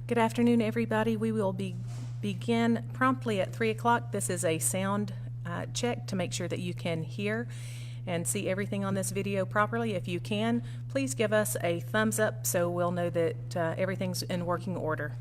Good afternoon, everybody. We will begin promptly at 3 o'clock. This is a sound check to make sure that you can hear and see everything on this video properly. If you can, please give us a thumbs up so we'll know that everything's in working order.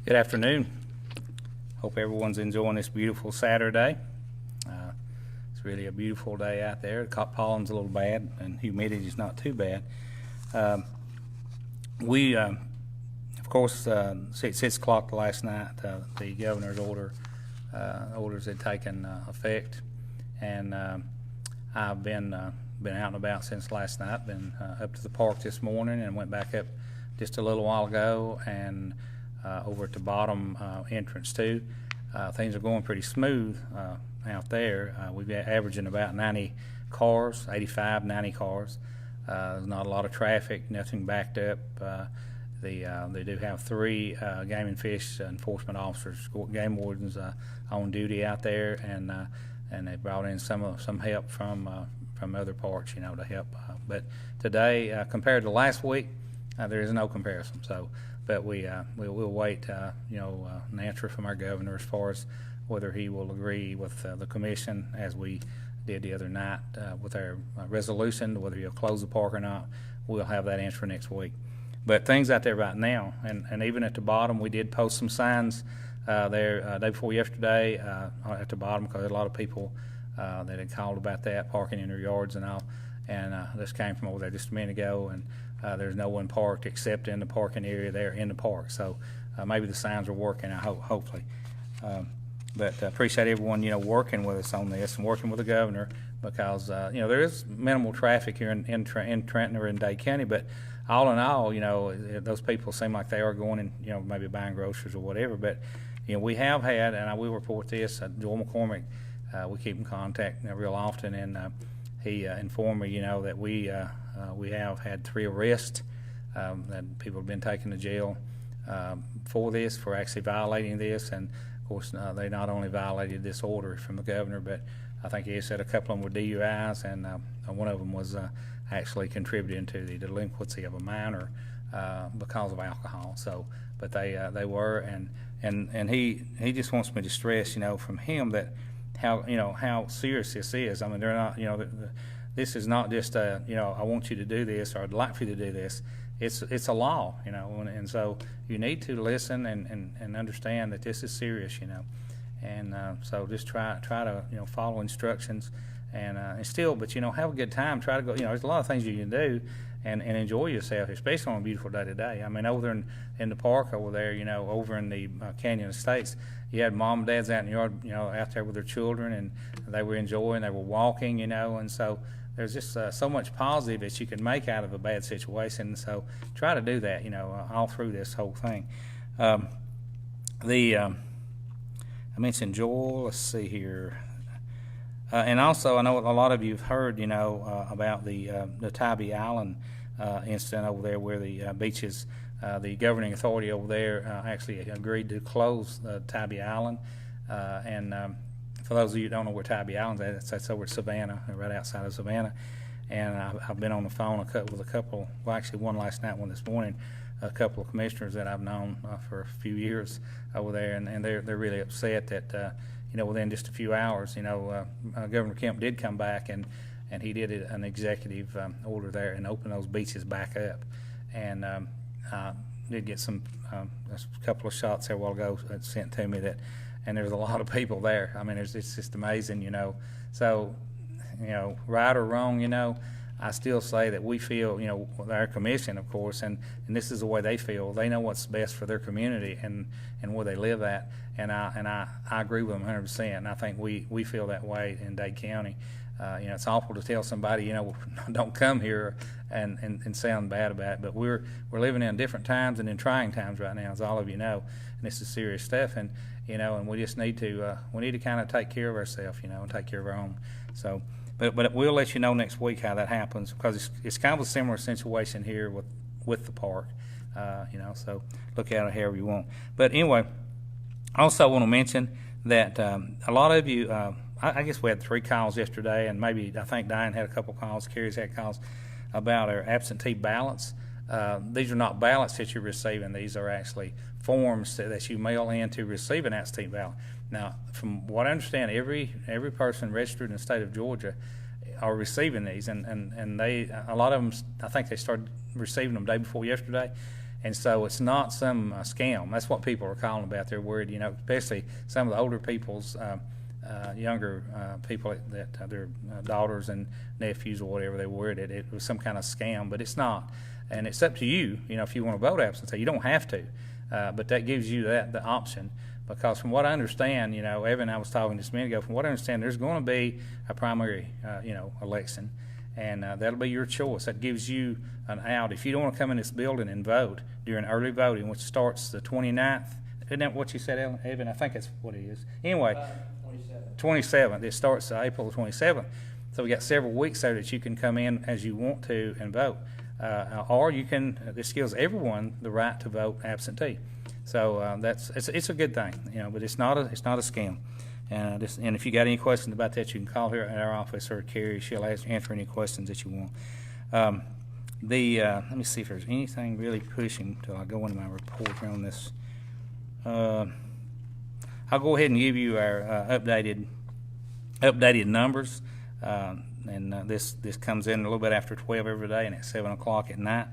Good afternoon. Hope everyone's enjoying this beautiful Saturday. It's really a beautiful day out there. The pollen's a little bad and humidity is not too bad. Of course, 6 o'clock last night, the governor's orders had taken effect, and I've been out and about since last night. Been up to the park this morning and went back up just a little while ago, and over at the bottom entrance too. Things are going pretty smooth out there. We've been averaging about 90 cars, 85, 90 cars. There's not a lot of traffic, nothing backed up. They do have 3 game and fish enforcement officers, game wardens on duty out there, and they brought in some help from other parts, to help. But today, compared to last week, there is no comparison. But we'll wait, an answer from our governor as far as whether he will agree with the commission, as we did the other night with our resolution, whether he'll close the park or not. We'll have that answer next week. But things out there right now, and even at the bottom, we did post some signs there day before yesterday at the bottom, because a lot of people that had called about that, parking in their yards and all. And this came from over there just a minute ago, and there's no one parked except in the parking area there in the park. So maybe the signs are working, hopefully. But appreciate everyone, working with us on this and working with the governor, because, there is minimal traffic here in Trenton or in Dade County. But all in all, those people seem like they are going and, maybe buying groceries or whatever. But, we have had, and I will report this, Joel McCormick, we keep in contact real often, and he informed me, that we have had 3 arrests that people have been taken to jail for this, for actually violating this. And of course, they not only violated this order from the governor, but I think he said a couple of them were DUIs, and one of them was actually contributing to the delinquency of a minor because of alcohol. So, but they were, and he just wants me to stress, from him that how serious this is. I mean, they're not, this is not just I want you to do this, or I'd like for you to do this. It's a law, and so you need to listen and understand that this is serious, and so just try to follow instructions and still, but have a good time. Try to go. There's a lot of things you can do and enjoy yourself, especially on a beautiful day today. I mean, over in the park over there, over in the Canyon Estates, you had mom and dads out in the yard, out there with their children, and they were enjoying. They were walking, and so. There's just so much positive that you can make out of a bad situation. So try to do that, all through this whole thing. I mentioned Joel. Let's see here. And also, I know a lot of you have heard, about the Tybee Island incident over there, where the beaches, the governing authority over there actually agreed to close Tybee Island, and for those of you who don't know where Tybee Island's at, that's over at Savannah, right outside of Savannah. And I've been on the phone with a couple, well, actually one last night, one this morning, a couple of commissioners that I've known for a few years over there, and they're really upset that within just a few hours, Governor Kemp did come back and he did an executive order there and opened those beaches back up, and did get a couple of shots there a while ago sent to me that. And there's a lot of people there. I mean, it's just amazing, So, right or wrong, I still say that we feel, our commission, of course, and this is the way they feel. They know what's best for their community and where they live at. And I agree with them 100%. And I think we feel that way in Dade County. It's awful to tell somebody, don't come here and sound bad about it. But we're living in different times and in trying times right now, as all of you know. And this is serious stuff. And we just need to kind of take care of ourselves, and take care of our own. So, but we'll let you know next week how that happens, because it's kind of a similar situation here with the park, So look at it however you want. But anyway, I also want to mention that a lot of you, I guess we had 3 calls yesterday, and maybe I think Diane had a couple calls, Carrie's had calls about our absentee ballots. These are not ballots that you're receiving; these are actually forms that you mail in to receive an absentee ballot. Now, from what I understand, every person registered in the state of Georgia are receiving these, and they, a lot of them, I think they started receiving them day before yesterday, and so it's not some scam. That's what people are calling about. They're worried, especially some of the older people's, younger people that their daughters and nephews or whatever, they were worried that it was some kind of scam, but it's not. And it's up to you, if you want to vote absentee. You don't have to. But that gives you the option, because from what I understand, Evan and I was talking just a minute ago, from what I understand, there's going to be a primary, election, and that'll be your choice. That gives you an out. If you don't want to come in this building and vote during early voting, which starts the 29th, isn't that what you said, Evan? I think that's what it is. Anyway, 27th. It starts April the 27th. So we got several weeks there that you can come in as you want to and vote. Or you can. This gives everyone the right to vote absentee, so it's a good thing, But it's not a scam. And if you got any questions about that, you can call her at our office, or Carrie. She'll answer any questions that you want. Let me see if there's anything really pushing till I go into my report here on this. I'll go ahead and give you our updated numbers. This comes in a little bit after 12 every day and at 7 o'clock at night.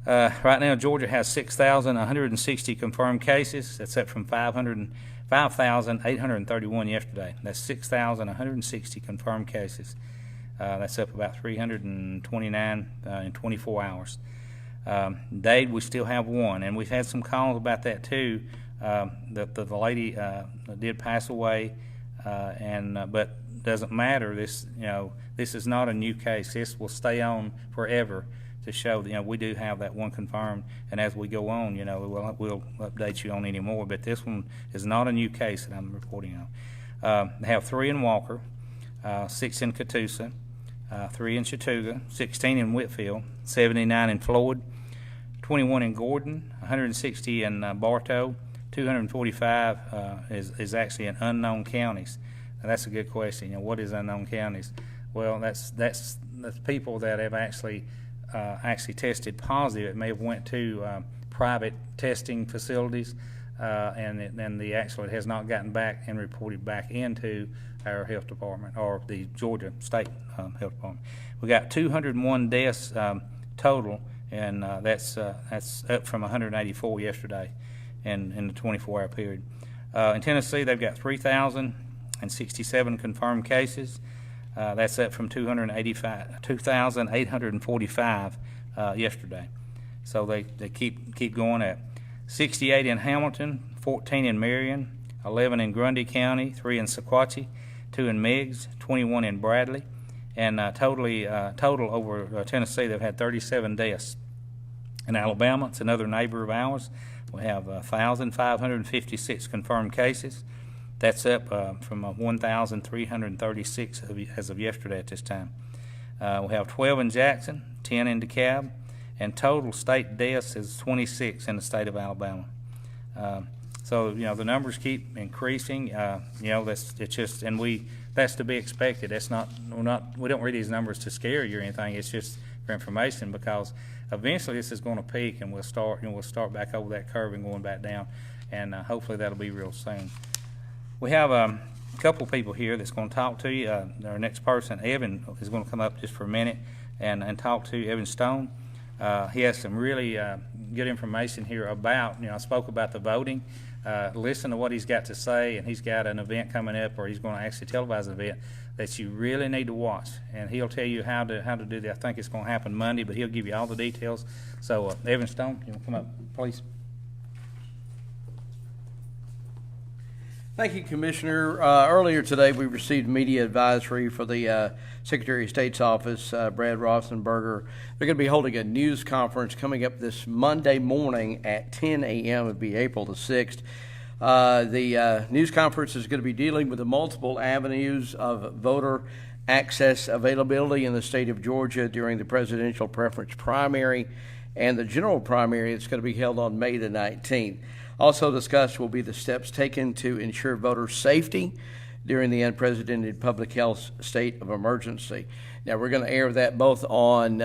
Right now, Georgia has 6,160 confirmed cases. That's up from 5,831 yesterday. That's 6,160 confirmed cases. That's up about 329 in 24 hours. Dade, we still have 1, and we've had some calls about that too. The lady did pass away, but doesn't matter. This is not a new case. This will stay on forever to show that we do have that 1 confirmed, and as we go on, we'll update you on any more. But this one is not a new case that I'm reporting on. They have 3 in Walker, 6 in Catoosa, 3 in Chattooga, 16 in Whitfield, 79 in Floyd, 21 in Gordon, 160 in Bartow, 245 is actually in unknown counties. Now, that's a good question. What is unknown counties? Well, that's people that have actually tested positive. It may have went to private testing facilities, and it has not gotten back and reported back into our health department or the Georgia State Health Department. We got 201 deaths total, and that's up from 184 yesterday in the 24-hour period. In Tennessee, they've got 3,067 confirmed cases. That's up from 2,845 yesterday. So they keep going up. 68 in Hamilton, 14 in Marion, 11 in Grundy County, 3 in Sequatchie, 2 in Meigs, 21 in Bradley, and total over Tennessee, they've had 37 deaths. In Alabama, it's another neighbor of ours. We have 1,556 confirmed cases. That's up from 1,336 as of yesterday at this time. We have 12 in Jackson, 10 in DeKalb, and total state deaths is 26 in the state of Alabama. So the numbers keep increasing. That's to be expected. We don't read these numbers to scare you or anything. It's just for information, because eventually this is going to peak, and we'll start back over that curve and going back down, and hopefully that'll be real soon. We have a couple people here that's going to talk to you. Our next person, Evan, is going to come up just for a minute and talk to you, Evan Stone. He has some really good information here about, I spoke about the voting. Listen to what he's got to say, and he's got an event coming up, or he's going to actually televise an event that you really need to watch, and he'll tell you how to do that. I think it's going to happen Monday, but he'll give you all the details. So, Evan Stone, you want to come up, please? Thank you, Commissioner. Earlier today, we received media advisory for the Secretary of State's office, Brad Rosenberger. They're going to be holding a news conference coming up this Monday morning at 10 a.m. It would be April the 6th. The news conference is going to be dealing with the multiple avenues of voter access availability in the state of Georgia during the presidential preference primary and the general primary. It's going to be held on May the 19th. Also discussed will be the steps taken to ensure voter safety during the unprecedented public health state of emergency. Now, we're going to air that both on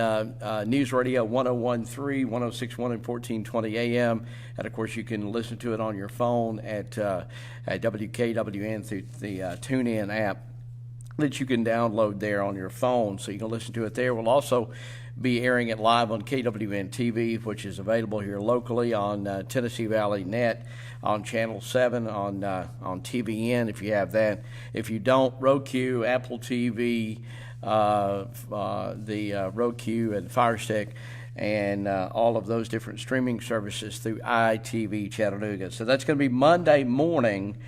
News Radio 101.3, 106.1, and 1420 AM. And, of course, you can listen to it on your phone at WKWN through the TuneIn app that you can download there on your phone, so you can listen to it there. We'll also be airing it live on KWN TV, which is available here locally on Tennessee Valley Net, on Channel 7, on TVN if you have that. If you don't, Roku, Apple TV, the Roku and Fire Stick, and all of those different streaming services through ITV Chattanooga. So that's going to be Monday morning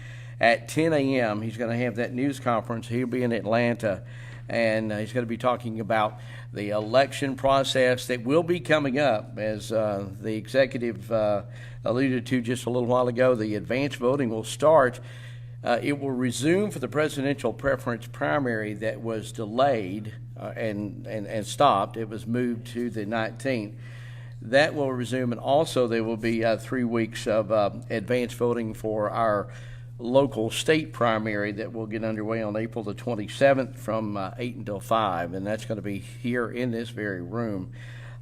at 10 a.m. He's going to have that news conference. He'll be in Atlanta, and he's going to be talking about the election process that will be coming up. As the executive alluded to just a little while ago, the advanced voting will start. It will resume for the presidential preference primary that was delayed and stopped. It was moved to the 19th. That will resume, and also there will be 3 weeks of advanced voting for our local state primary that will get underway on April the 27th from 8 until 5, and that's going to be here in this very room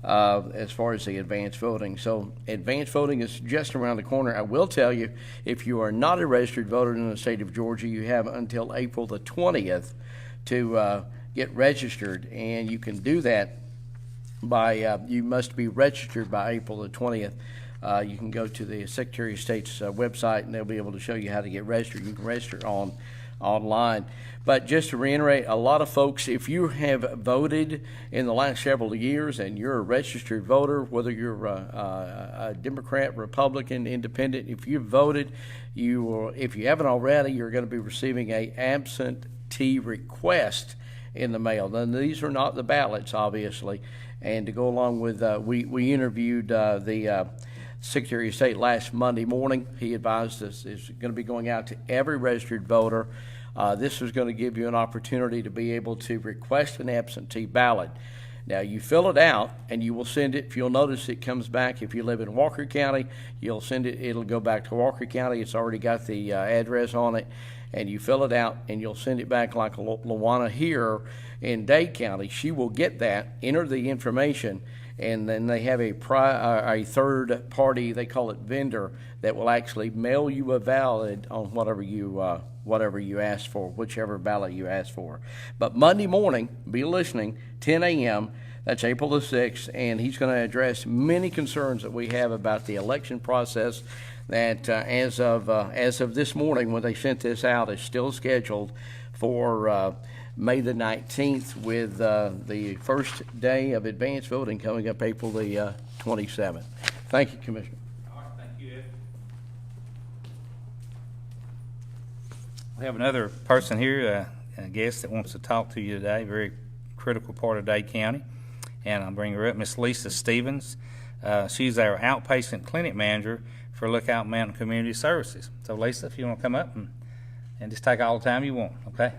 as far as the advanced voting. So advanced voting is just around the corner. I will tell you, if you are not a registered voter in the state of Georgia, you have until April the 20th to get registered, and you can do that by, you must be registered by April the 20th. You can go to the Secretary of State's website, and they'll be able to show you how to get registered. You can register online. But just to reiterate, a lot of folks, if you have voted in the last several years and you're a registered voter, whether you're a Democrat, Republican, Independent, if you've voted, if you haven't already, you're going to be receiving a absentee request in the mail. Now, these are not the ballots, obviously. And to go along with, we interviewed the Secretary of State last Monday morning. He advised us it's going to be going out to every registered voter This is going to give you an opportunity to be able to request an absentee ballot. Now, you fill it out, and you will send it. If you'll notice, it comes back. If you live in Walker County, you'll send it. It'll go back to Walker County. It's already got the address on it. And you fill it out, and you'll send it back like Luana here in Dade County. She will get that, enter the information, and then they have a third party, they call it vendor, that will actually mail you a ballot on whatever you ask for, whichever ballot you ask for. But Monday morning, be listening, 10 a.m., that's April the 6th, and he's going to address many concerns that we have about the election process that as of this morning when they sent this out is still scheduled for May the 19th, with the first day of advance voting coming up April the 27th. Thank you, Commissioner. All right, thank you, Ed. We have another person here, a guest that wants to talk to you today, very critical part of Dade County, and I'll bring her up, Miss Lisa Stevens. She's our outpatient clinic manager for Lookout Mountain Community Services. So, Lisa, if you want to come up and just take all the time you want, okay?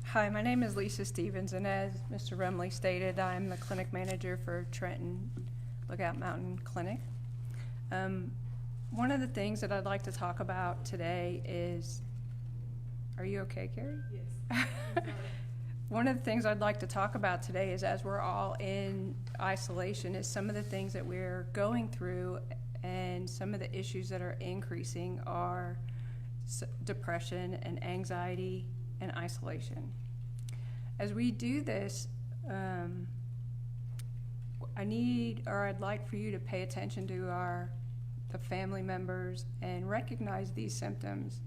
Hi, my name is Lisa Stevens, and as Mr. Rumley stated, I'm the clinic manager for Trenton Lookout Mountain Clinic. One of the things that I'd like to talk about today is, are you okay, Carrie? Yes. One of the things I'd like to talk about today is, as we're all in isolation, is some of the things that we're going through, and some of the issues that are increasing are depression and anxiety and isolation. As we do this, I'd like for you to pay attention to the family members and recognize these symptoms.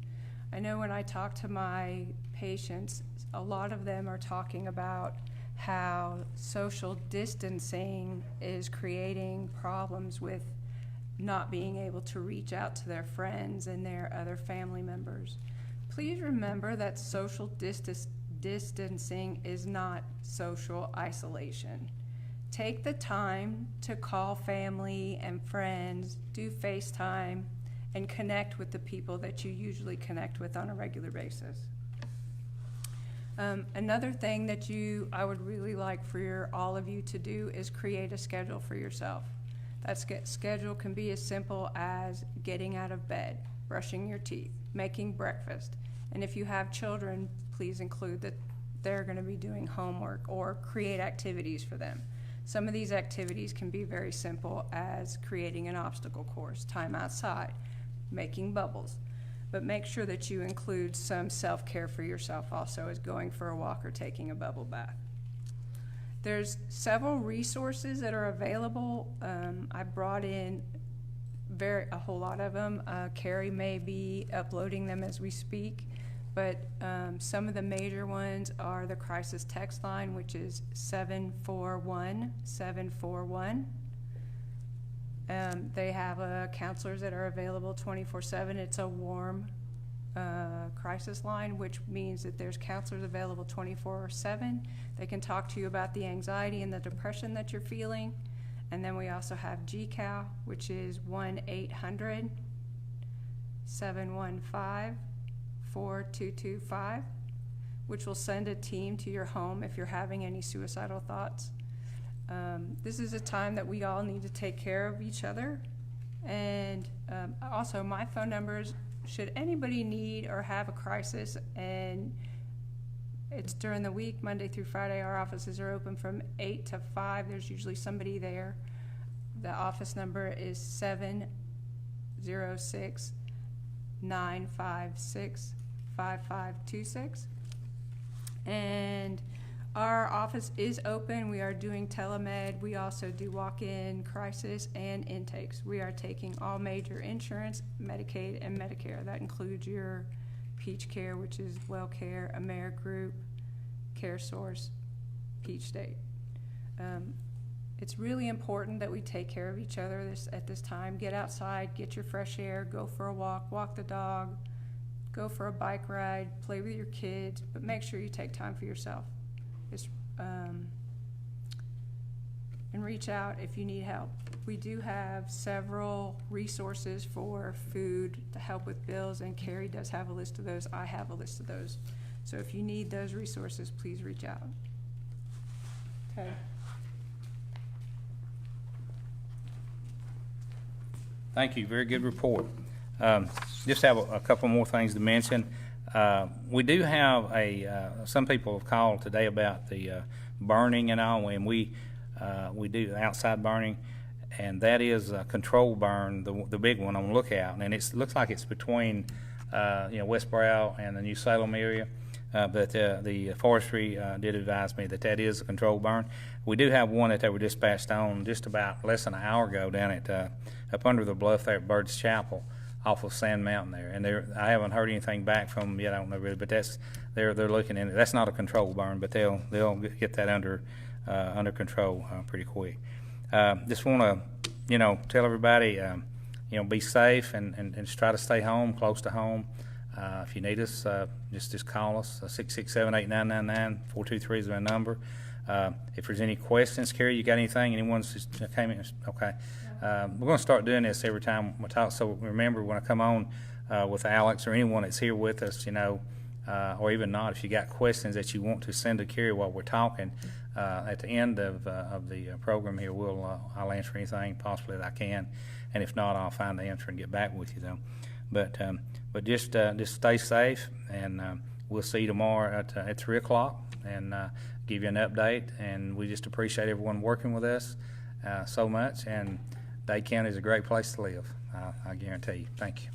I know when I talk to my patients, a lot of them are talking about how social distancing is creating problems with not being able to reach out to their friends and their other family members. Please remember that social distancing is not social isolation. Take the time to call family and friends, do FaceTime, and connect with the people that you usually connect with on a regular basis. Another thing that I would really like for all of you to do is create a schedule for yourself. That schedule can be as simple as getting out of bed, brushing your teeth, making breakfast, and if you have children, please include that they're going to be doing homework or create activities for them. Some of these activities can be very simple, as creating an obstacle course, time outside, making bubbles. But make sure that you include some self-care for yourself also, as going for a walk or taking a bubble bath. There's several resources that are available. I brought in a whole lot of them. Carrie may be uploading them as we speak, but some of the major ones are the crisis text line, which is 741-741. They have counselors that are available 24/7. It's a warm crisis line, which means that there's counselors available 24/7. They can talk to you about the anxiety and the depression that you're feeling. And then we also have GCAL, which is 1-800-715-4225, which will send a team to your home if you're having any suicidal thoughts. This is a time that we all need to take care of each other. And also, my phone numbers, should anybody need or have a crisis, and it's during the week, Monday through Friday, our offices are open from 8 to 5. There's usually somebody there. The office number is 706-956-5526. And our office is open. We are doing telemed. We also do walk-in crisis and intakes. We are taking all major insurance, Medicaid, and Medicare. That includes your Peach Care, which is WellCare, AmeriGroup, CareSource, Peach State. It's really important that we take care of each other at this time. Get outside, get your fresh air, go for a walk, walk the dog, go for a bike ride, play with your kids, but make sure you take time for yourself. and reach out if you need help. We do have several resources for food to help with bills, and Carrie does have a list of those. I have a list of those. So if you need those resources, please reach out. Okay. Thank you. Very good report. Just have a couple more things to mention. We do have some people have called today about the burning and all, and we do outside burning, and that is a controlled burn, the big one on Lookout, and it looks like it's between West Brow and the New Salem area. But the forestry did advise me that is a controlled burn. We do have one that they were dispatched on just about less than an hour ago down at up under the bluff there at Bird's Chapel, off of Sand Mountain there. And I haven't heard anything back from them yet. I don't know really, but they're looking into it. That's not a controlled burn, but they'll get that under control pretty quick. Just want to tell everybody be safe and just try to stay home, close to home. If you need us, just call us, 667-8999, 423 is our number. If there's any questions, Carrie, you got anything? Anyone's just came in? Okay. We're going to start doing this every time we talk, so remember when I come on with Alex or anyone that's here with us, or even not, if you got questions that you want to send to Carrie while we're talking, at the end of the program here, I'll answer anything possibly that I can, and if not, I'll find the answer and get back with you, though. But just stay safe, and we'll see you tomorrow at 3 o'clock and give you an update. And we just appreciate everyone working with us so much. And Dade County is a great place to live, I guarantee you. Thank you.